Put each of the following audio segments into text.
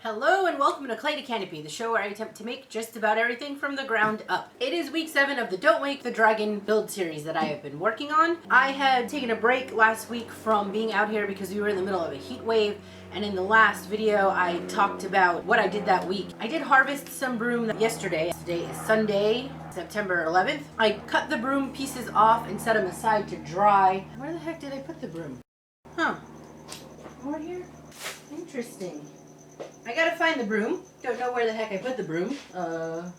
Hello and welcome to Clay to Canopy, the show where I attempt to make just about everything from the ground up. It is week 7 of the Don't Wake the Dragon build series that I have been working on. I had taken a break last week from being out here because we were in the middle of a heat wave, and in the last video I talked about what I did that week. I did harvest some broom yesterday. Today is Sunday, September 11th. I cut the broom pieces off and set them aside to dry. Where the heck did I put the broom? Huh. Over here? Interesting. I gotta find the broom. Don't know where the heck I put the broom.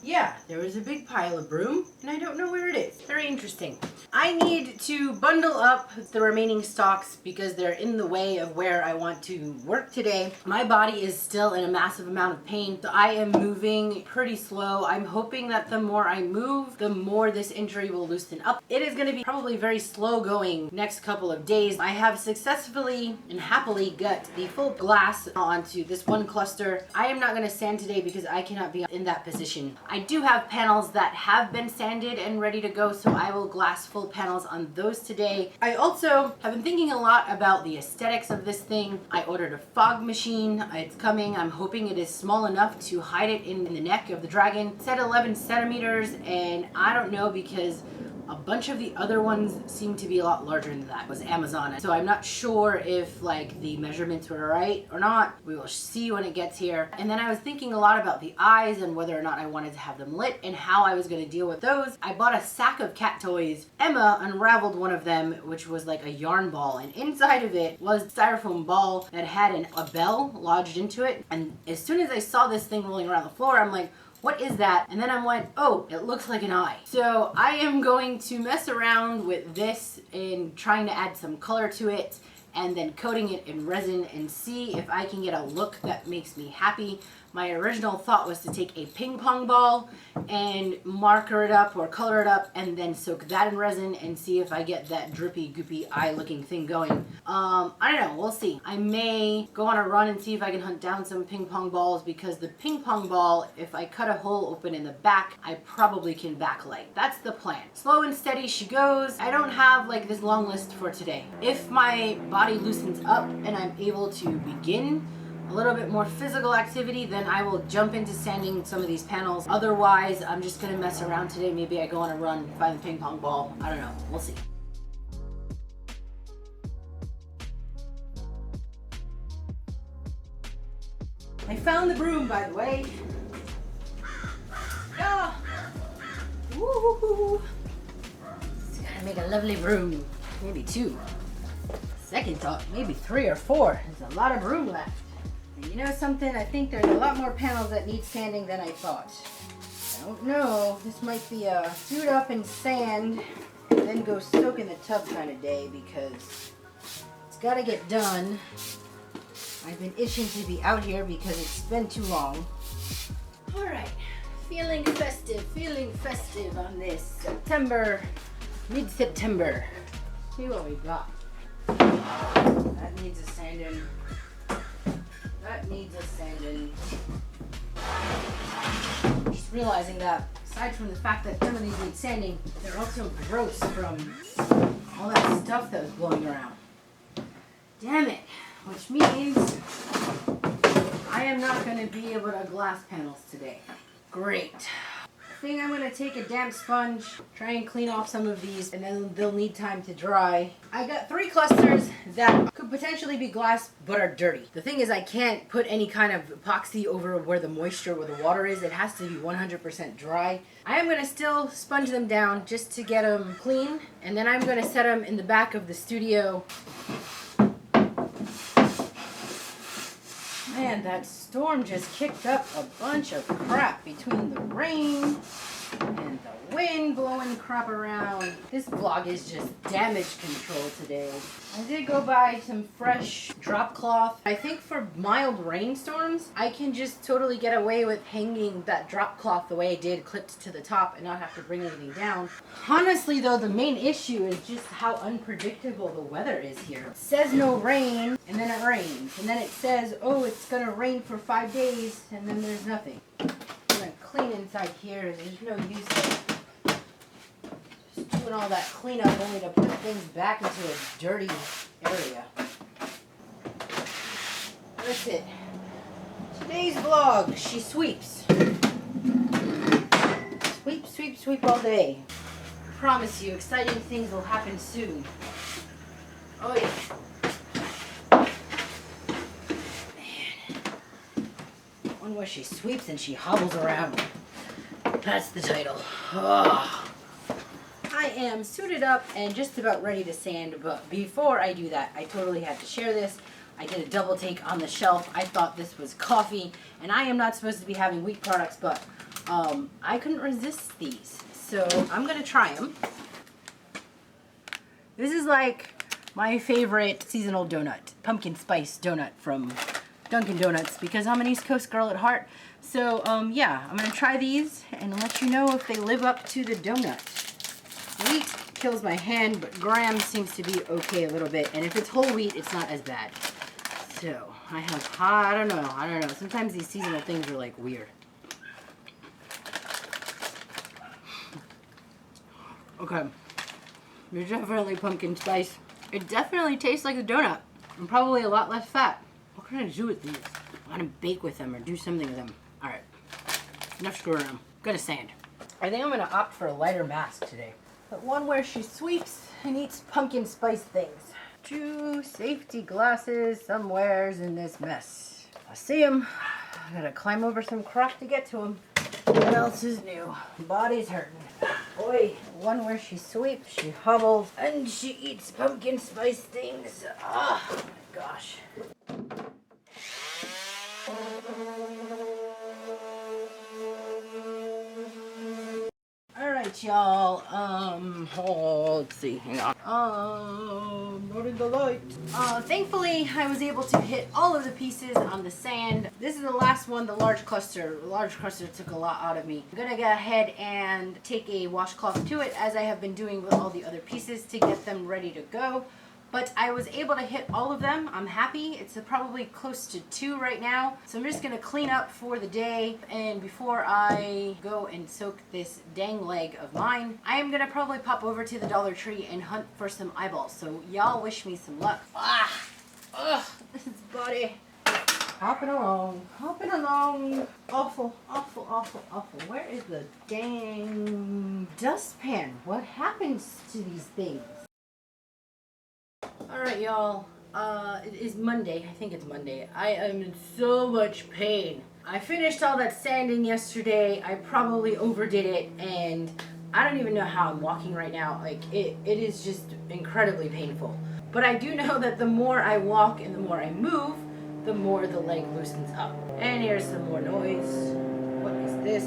Yeah, there was a big pile of broom, and I don't know where it is. Very interesting. I need to bundle up the remaining stalks because they're in the way of where I want to work today. My body is still in a massive amount of pain, so I am moving pretty slow. I'm hoping that the more I move, the more this injury will loosen up. It is going to be probably very slow going next couple of days. I have successfully and happily got the full glass onto this one cluster. I am not going to sand today because I cannot be in that position. I do have panels that have been sanded and ready to go, so I will glass full panels on those today. I also have been thinking a lot about the aesthetics of this thing. I ordered a fog machine. It's coming. I'm hoping it is small enough to hide it in the neck of the dragon. It said 11 centimeters, and I don't know because a bunch of the other ones seem to be a lot larger than that. It was Amazon. So I'm not sure if like the measurements were right or not. We will see when it gets here. And then I was thinking a lot about the eyes and whether or not I wanted to have them lit and how I was going to deal with those. I bought a sack of cat toys. Emma unraveled one of them, which was like a yarn ball, and inside of it was a styrofoam ball that had a bell lodged into it. And as soon as I saw this thing rolling around the floor, I'm like, what is that? And then I went, oh, it looks like an eye. So I am going to mess around with this and trying to add some color to it and then coating it in resin and see if I can get a look that makes me happy. My original thought was to take a ping pong ball and marker it up or color it up and then soak that in resin and see if I get that drippy, goopy eye looking thing going. I don't know, we'll see. I may go on a run and see if I can hunt down some ping pong balls because the ping pong ball, if I cut a hole open in the back, I probably can backlight. That's the plan. Slow and steady she goes. I don't have like this long list for today. If my body loosens up and I'm able to begin a little bit more physical activity, then I will jump into sanding some of these panels. Otherwise, I'm just gonna mess around today. Maybe I go on a run, find the ping pong ball. I don't know, we'll see. I found the broom, by the way. Ah! Woo-hoo-hoo. It's gotta make a lovely broom. Maybe 2. Second thought, maybe 3 or 4. There's a lot of broom left. And you know something? I think there's a lot more panels that need sanding than I thought. I don't know. This might be a suit up and sand and then go soak in the tub kind of day because it's got to get done. I've been itching to be out here because it's been too long. All right. Feeling festive on this September, mid-September. See what we got. That needs a sanding. That needs a sanding. Just realizing that aside from the fact that some of these need sanding, they're also gross from all that stuff that was blowing around. Damn it. Which means I am not going to be able to glass panels today. Great. I think I'm going to take a damp sponge, try and clean off some of these, and then they'll need time to dry. I got 3 clusters that could potentially be glass but are dirty. The thing is I can't put any kind of epoxy over where the moisture, where the water is. It has to be 100% dry. I am going to still sponge them down just to get them clean, and then I'm going to set them in the back of the studio. Man, that storm just kicked up a bunch of crap between the rain and the wind blowing crap around. This vlog is just damage control today. I did go buy some fresh drop cloth. I think for mild rainstorms, I can just totally get away with hanging that drop cloth the way I did, clipped to the top and not have to bring anything down. Honestly though, the main issue is just how unpredictable the weather is here. It says no rain, and then it rains. And then it says, oh, it's gonna rain for 5 days, and then there's nothing. I'm gonna clean inside here. There's no use just doing all that cleanup only to put things back into a dirty area. That's it. Today Today's vlog, she sweeps. Sweep, sweep, sweep all day. I promise you, exciting things will happen soon. Oh yeah. Man. One where she sweeps and she hobbles around. That's the title. Oh. I am suited up and just about ready to sand, but before I do that, I totally have to share this. I did a double take on the shelf. I thought this was coffee, and I am not supposed to be having wheat products, but I couldn't resist these. So I'm going to try them. This is like my favorite seasonal donut, pumpkin spice donut from Dunkin' Donuts, because I'm an East Coast girl at heart. So yeah, I'm going to try these and let you know if they live up to the donut. Wheat kills my hand, but graham seems to be okay a little bit. And if it's whole wheat, it's not as bad. So, I don't know. Sometimes these seasonal things are like weird. Okay. There's definitely pumpkin spice. It definitely tastes like a donut. And probably a lot less fat. What can I do with these? I want to bake with them or do something with them. Alright. Enough screw around. Gotta sand. I think I'm going to opt for a lighter mask today. But one where she sweeps and eats pumpkin spice things. 2 safety glasses somewheres in this mess. I see them. I gotta climb over some crap to get to them. What else is new? Body's hurting. Boy, one where she sweeps, she hobbles, and she eats pumpkin spice things. Oh my gosh. Alright, y'all. Let's see, hang on. Not in the light. Thankfully, I was able to hit all of the pieces on the sand. This is the last one, the large cluster. The large cluster took a lot out of me. I'm gonna go ahead and take a washcloth to it, as I have been doing with all the other pieces, to get them ready to go. But I was able to hit all of them. I'm happy. It's probably close to 2 right now. So I'm just going to clean up for the day. And before I go and soak this dang leg of mine, I am going to probably pop over to the Dollar Tree and hunt for some eyeballs. So y'all wish me some luck. Ugh, this body. Hopping along. Awful, awful, awful, awful. Where is the dang dustpan? What happens to these things? Alright, y'all, it is Monday. I think it's Monday. I am in so much pain. I finished all that sanding yesterday. I probably overdid it, and I don't even know how I'm walking right now. Like, it is just incredibly painful. But I do know that the more I walk and the more I move, the more the leg loosens up. And here's some more noise. What is this?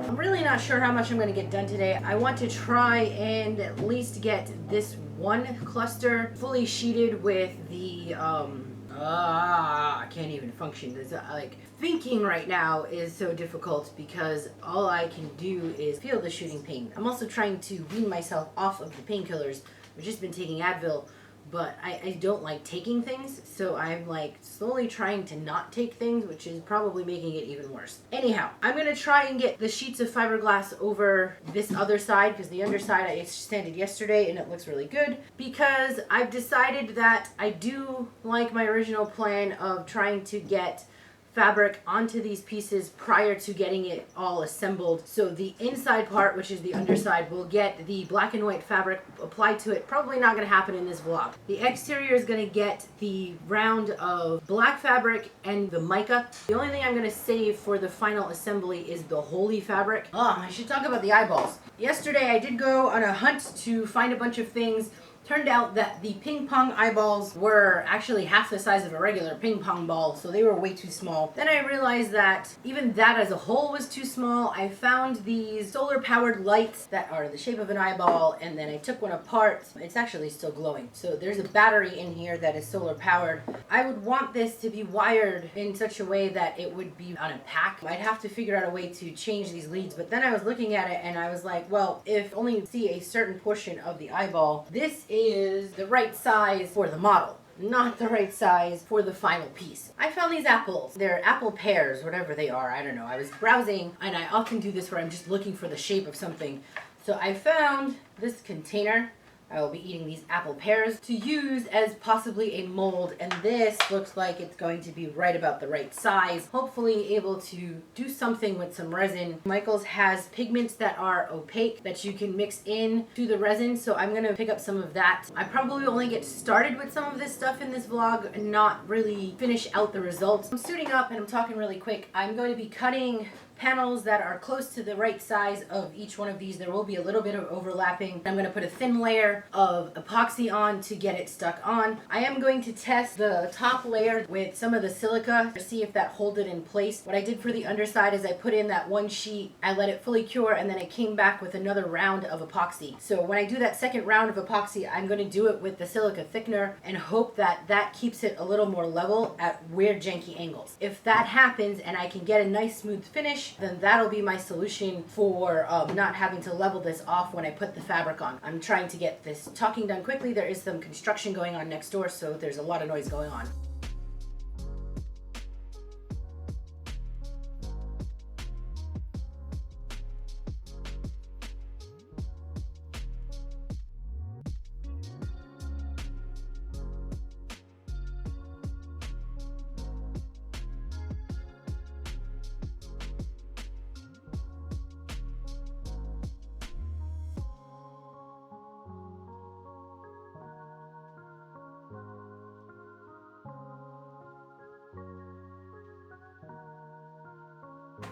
I'm really not sure how much I'm going to get done today. I want to try and at least get this one cluster fully sheeted with the I can't even function. This, like, thinking right now is so difficult because all I can do is feel the shooting pain. I'm also trying to wean myself off of the painkillers. I've just been taking Advil, but I don't like taking things, so I'm like slowly trying to not take things, which is probably making it even worse. Anyhow, I'm gonna try and get the sheets of fiberglass over this other side, because the underside I sanded yesterday and it looks really good, because I've decided that I do like my original plan of trying to get fabric onto these pieces prior to getting it all assembled. So the inside part, which is the underside, will get the black and white fabric applied to it. Probably not going to happen in this vlog. The exterior is going to get the round of black fabric and the mica. The only thing I'm going to save for the final assembly is the holy fabric. I should talk about the eyeballs. Yesterday I did go on a hunt to find a bunch of things. Turned out that the ping pong eyeballs were actually half the size of a regular ping pong ball, so they were way too small. Then I realized that even that as a whole was too small. I found these solar powered lights that are the shape of an eyeball, and then I took one apart. It's actually still glowing. So there's a battery in here that is solar powered. I would want this to be wired in such a way that it would be on a pack. I'd have to figure out a way to change these leads, but then I was looking at it and I was like, well, if only see a certain portion of the eyeball, this is the right size for the model, not the right size for the final piece. I found these apples. They're apple pears, whatever they are. I don't know. I was browsing, and I often do this where I'm just looking for the shape of something. So I found this container I will be eating these apple pears to use as possibly a mold, and this looks like it's going to be right about the right size. Hopefully able to do something with some resin. Michael's has pigments that are opaque that you can mix in to the resin, so I'm gonna pick up some of that. I probably only get started with some of this stuff in this vlog and not really finish out the results. I'm suiting up and I'm talking really quick. I'm going to be cutting panels that are close to the right size of each one of these. There will be a little bit of overlapping. I'm going to put a thin layer of epoxy on to get it stuck on. I am going to test the top layer with some of the silica to see if that holds it in place. What I did for the underside is I put in that one sheet, I let it fully cure, and then I came back with another round of epoxy. So when I do that second round of epoxy, I'm going to do it with the silica thickener and hope that that keeps it a little more level at weird janky angles. If that happens and I can get a nice smooth finish, then that'll be my solution for not having to level this off when I put the fabric on. I'm trying to get this talking done quickly. There is some construction going on next door, so there's a lot of noise going on.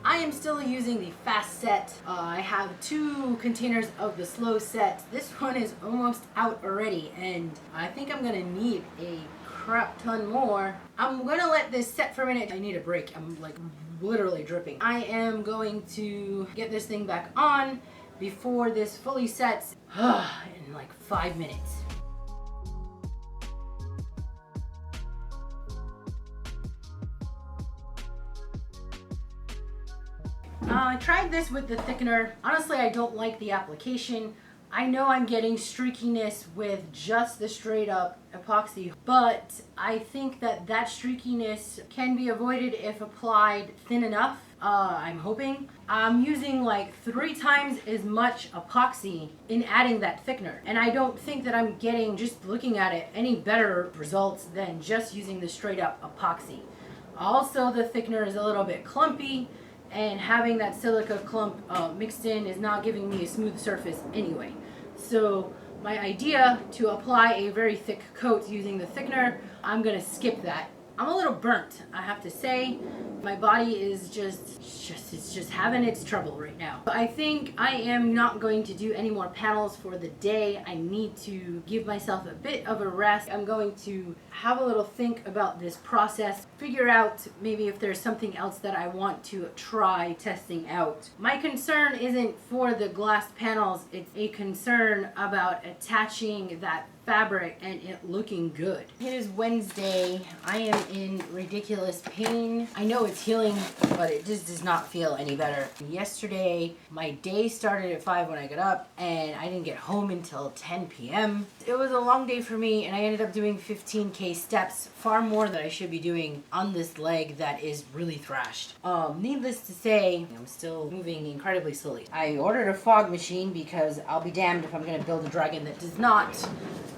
I am still using the fast set. I have 2 containers of the slow set. This one is almost out already, and I think I'm gonna need a crap ton more. I'm gonna let this set for a minute. I need a break. I'm like literally dripping. I am going to get this thing back on before this fully sets in like 5 minutes. I tried this with the thickener. Honestly, I don't like the application. I know I'm getting streakiness with just the straight up epoxy, but I think that streakiness can be avoided if applied thin enough. I'm hoping. I'm using like 3 times as much epoxy in adding that thickener, and I don't think that I'm getting, just looking at it, any better results than just using the straight up epoxy. Also, the thickener is a little bit clumpy, and having that silica clump mixed in is not giving me a smooth surface anyway. So my idea to apply a very thick coat using the thickener, I'm gonna skip that. I'm a little burnt, I have to say. My body is it's just having its trouble right now. I think I am not going to do any more panels for the day. I need to give myself a bit of a rest. I'm going to have a little think about this process, figure out maybe if there's something else that I want to try testing out. My concern isn't for the glass panels, it's a concern about attaching that fabric and it looking good. It is Wednesday. I am in ridiculous pain. I know it's healing, but it just does not feel any better. Yesterday, my day started at 5 when I got up, and I didn't get home until 10 p.m. It was a long day for me, and I ended up doing 15K steps, far more than I should be doing on this leg that is really thrashed. Needless to say, I'm still moving incredibly slowly. I ordered a fog machine because I'll be damned if I'm gonna build a dragon that does not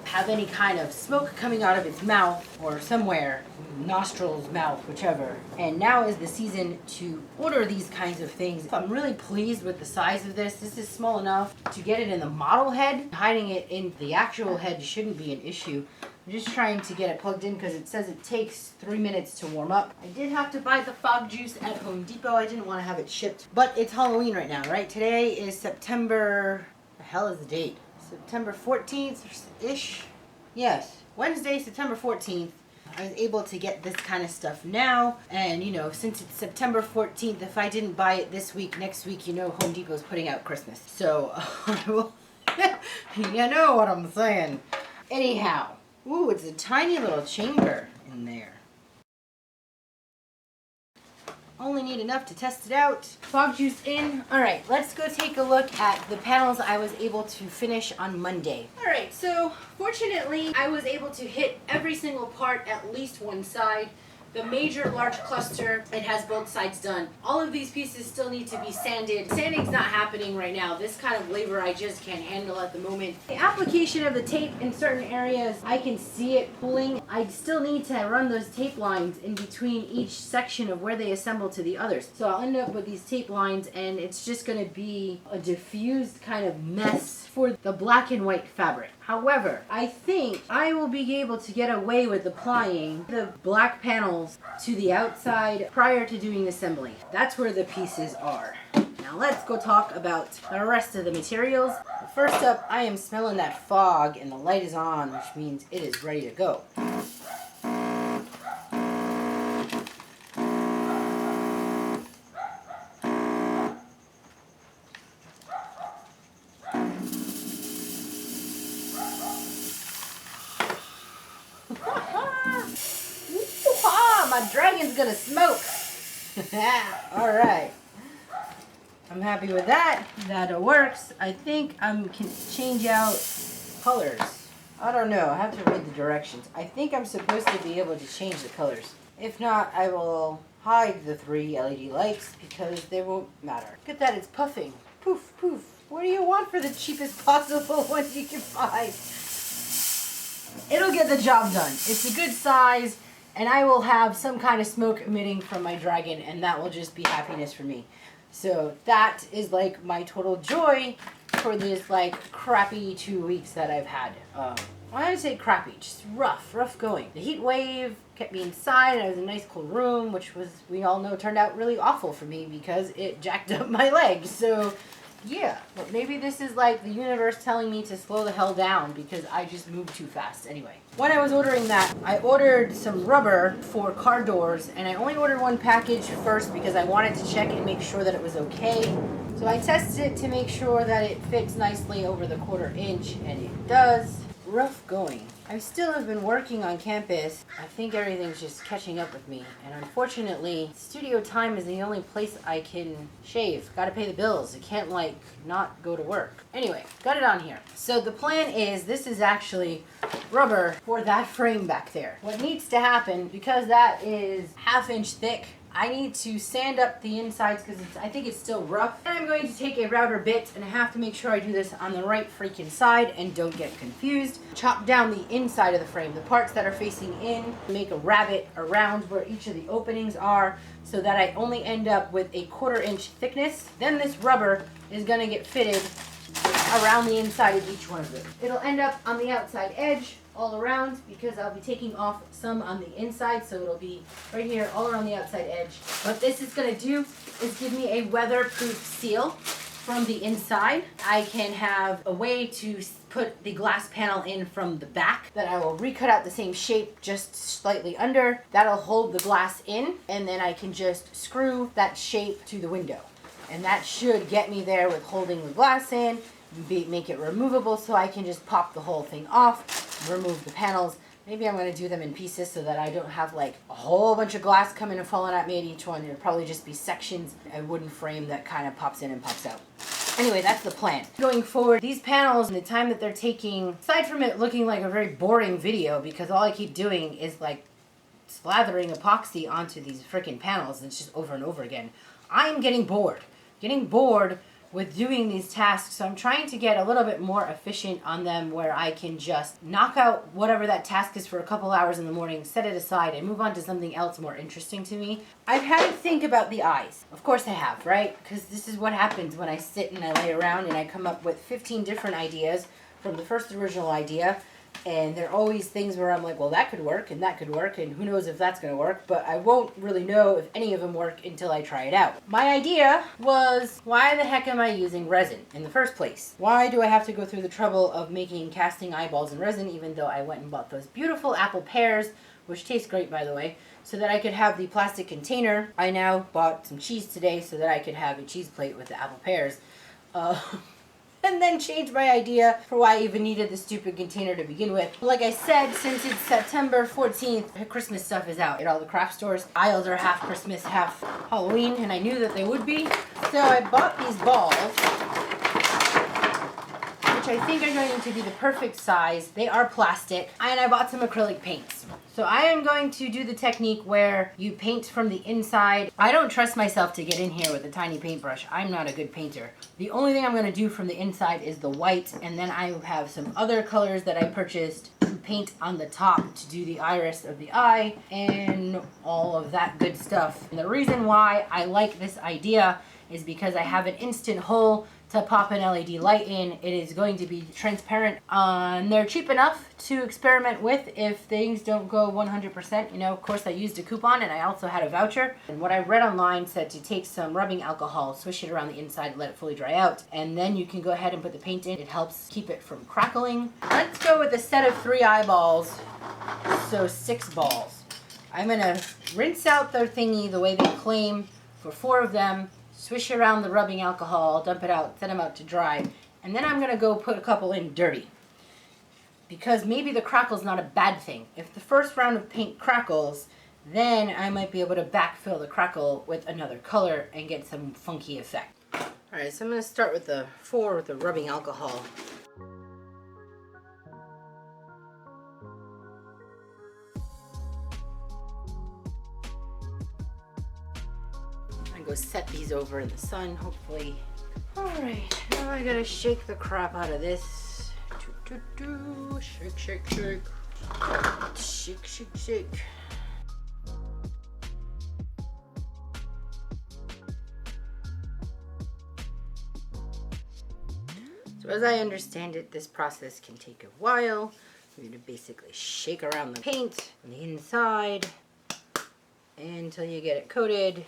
have any kind of smoke coming out of its mouth or somewhere, nostrils, mouth, whichever. And now is the season to order these kinds of things. I'm really pleased with the size of this. This is small enough to get it in the model head. Hiding it in the actual head shouldn't be an issue. I'm just trying to get it plugged in because it says it takes 3 minutes to warm up. I did have to buy the fog juice at Home Depot. I didn't want to have it shipped, but it's Halloween right now, right? Today is September, the hell is the date? September 14th-ish? Yes, Wednesday, September 14th. I was able to get this kind of stuff now, and you know, since it's September 14th, if I didn't buy it this week, next week, you know, Home Depot's putting out Christmas. So, you know what I'm saying. Anyhow, ooh, it's a tiny little chamber in there. Only need enough to test it out. Fog juice in. All right, let's go take a look at the panels I was able to finish on Monday. All right, so fortunately, I was able to hit every single part at least one side. The major large cluster, it has both sides done. All of these pieces still need to be sanded. Sanding's not happening right now. This kind of labor I just can't handle at the moment. The application of the tape in certain areas, I can see it pulling. I still need to run those tape lines in between each section of where they assemble to the others. So I'll end up with these tape lines and it's just gonna be a diffused kind of mess for the black and white fabric. However, I think I will be able to get away with applying the black panels to the outside prior to doing assembly. That's where the pieces are. Now let's go talk about the rest of the materials. First up, I am smelling that fog and the light is on, which means it is ready to go. My dragon's gonna smoke. Alright. I'm happy with that. That works. I think I can change out colors. I don't know. I have to read the directions. I think I'm supposed to be able to change the colors. If not, I will hide the 3 LED lights because they won't matter. Look at that. It's puffing. Poof, poof. What do you want for the cheapest possible one you can find? It'll get the job done. It's a good size. And I will have some kind of smoke emitting from my dragon, and that will just be happiness for me. So that is like my total joy for this like crappy 2 weeks that I've had. I would say crappy, just rough going. The heat wave kept me inside, and I was in a nice cool room, which was, we all know, turned out really awful for me because it jacked up my legs. So yeah, but maybe this is like the universe telling me to slow the hell down because I just moved too fast. Anyway, when I was ordering that, I ordered some rubber for car doors, and I only ordered one package first because I wanted to check and make sure that it was okay. So I tested it to make sure that it fits nicely over the 1/4 inch, and it does. Rough going. I still have been working on campus. I think everything's just catching up with me. And unfortunately, studio time is the only place I can shave. Gotta pay the bills. I can't like not go to work. Anyway, got it on here. So the plan is, this is actually rubber for that frame back there. What needs to happen, because that is 1/2 inch thick, I need to sand up the insides because I think it's still rough. And I'm going to take a router bit, and I have to make sure I do this on the right freaking side and don't get confused. Chop down the inside of the frame, the parts that are facing in, make a rabbet around where each of the openings are so that I only end up with a 1/4 inch thickness. Then this rubber is going to get fitted around the inside of each one of them. It'll end up on the outside edge all around because I'll be taking off some on the inside, so it'll be right here all around the outside edge. What this is going to do is give me a weatherproof seal from the inside. I can have a way to put the glass panel in from the back that I will recut out the same shape just slightly under. That'll hold the glass in, and then I can just screw that shape to the window. And that should get me there with holding the glass in, make it removable so I can just pop the whole thing off, remove the panels. Maybe I'm going to do them in pieces so that I don't have like a whole bunch of glass coming and falling at me at each one. It'll probably just be sections, a wooden frame that kind of pops in and pops out. Anyway, that's the plan. Going forward, these panels and the time that they're taking, aside from it looking like a very boring video because all I keep doing is like slathering epoxy onto these freaking panels and it's just over and over again, I'm getting bored. Getting bored with doing these tasks, so I'm trying to get a little bit more efficient on them where I can just knock out whatever that task is for a couple hours in the morning, set it aside, and move on to something else more interesting to me. I've had to think about the eyes. Of course I have, right? Because this is what happens when I sit and I lay around and I come up with 15 different ideas from the first original idea. And there are always things where I'm like, well, that could work, and who knows if that's going to work, but I won't really know if any of them work until I try it out. My idea was, why the heck am I using resin in the first place? Why do I have to go through the trouble of making casting eyeballs in resin, even though I went and bought those beautiful apple pears, which taste great, by the way, so that I could have the plastic container. I now bought some cheese today so that I could have a cheese plate with the apple pears. And then change my idea for why I even needed the stupid container to begin with. Like I said, since it's September 14th, Christmas stuff is out at all the craft stores. Aisles are half Christmas, half Halloween, and I knew that they would be. So I bought these balls, which I think are going to be the perfect size. They are plastic, and I bought some acrylic paints. So I am going to do the technique where you paint from the inside. I don't trust myself to get in here with a tiny paintbrush. I'm not a good painter. The only thing I'm going to do from the inside is the white, and then I have some other colors that I purchased to paint on the top to do the iris of the eye and all of that good stuff. And the reason why I like this idea is because I have an instant hole to pop an LED light in. It is going to be transparent, and they're cheap enough to experiment with if things don't go 100%. You know, of course I used a coupon and I also had a voucher. And what I read online said to take some rubbing alcohol, swish it around the inside, let it fully dry out, and then you can go ahead and put the paint in. It helps keep it from crackling. Let's go with a set of 3 eyeballs, so 6 balls. I'm gonna rinse out their thingy the way they claim for 4 of them, swish around the rubbing alcohol, dump it out, set them out to dry, and then I'm going to go put a couple in dirty. Because maybe the crackle's not a bad thing. If the first round of paint crackles, then I might be able to backfill the crackle with another color and get some funky effect. Alright, so I'm going to start with the 4 with the rubbing alcohol. Go set these over in the sun, hopefully. Alright, now I gotta shake the crap out of this. Shake, shake, shake. Shake, shake, shake. So as I understand it, this process can take a while. You're gonna basically shake around the paint on the inside until you get it coated,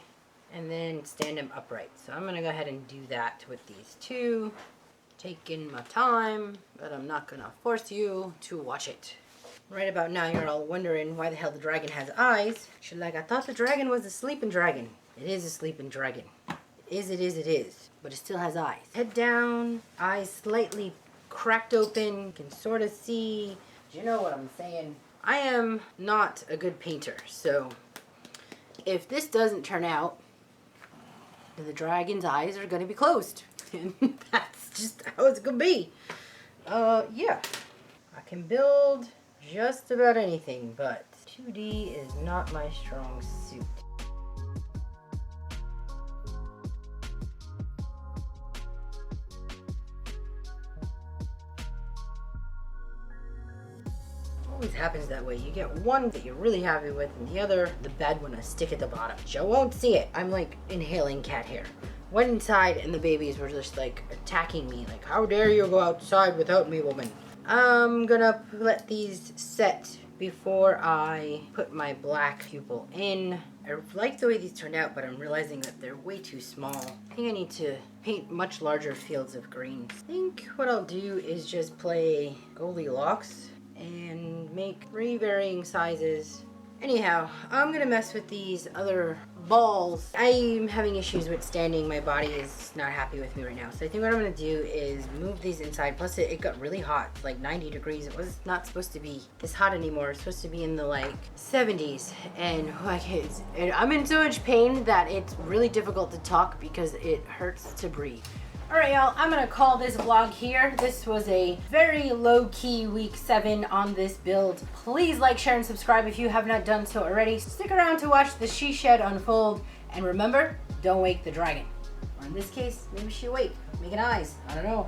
and then stand them upright. So I'm gonna go ahead and do that with these 2. Taking my time, but I'm not gonna force you to watch it. Right about now, you're all wondering why the hell the dragon has eyes. You're like, I thought the dragon was a sleeping dragon. It is a sleeping dragon. It is. But it still has eyes. Head down, eyes slightly cracked open, can sort of see. You know what I'm saying? I am not a good painter, so if this doesn't turn out, the dragon's eyes are going to be closed. And that's just how it's going to be. Yeah. I can build just about anything, but 2D is not my strong suit. Always happens that way. You get one that you're really happy with, and the other, the bad one, a stick at the bottom. You won't see it. I'm like inhaling cat hair. Went inside and the babies were just like attacking me. Like, how dare you go outside without me, woman? I'm gonna let these set before I put my black pupil in. I like the way these turned out, but I'm realizing that they're way too small. I think I need to paint much larger fields of green. I think what I'll do is just play Goldilocks and make 3 varying sizes. Anyhow, I'm gonna mess with these other balls. I'm having issues with standing. My body is not happy with me right now. So I think what I'm gonna do is move these inside. Plus it got really hot, like 90 degrees. It was not supposed to be this hot anymore. It's supposed to be in the like 70s. And like I'm in so much pain that it's really difficult to talk because it hurts to breathe. Alright y'all, I'm gonna call this vlog here. This was a very low-key week 7 on this build. Please like, share, and subscribe if you have not done so already. Stick around to watch the she shed unfold. And remember, don't wake the dragon. Or in this case, maybe she'll wake. Making eyes. I don't know.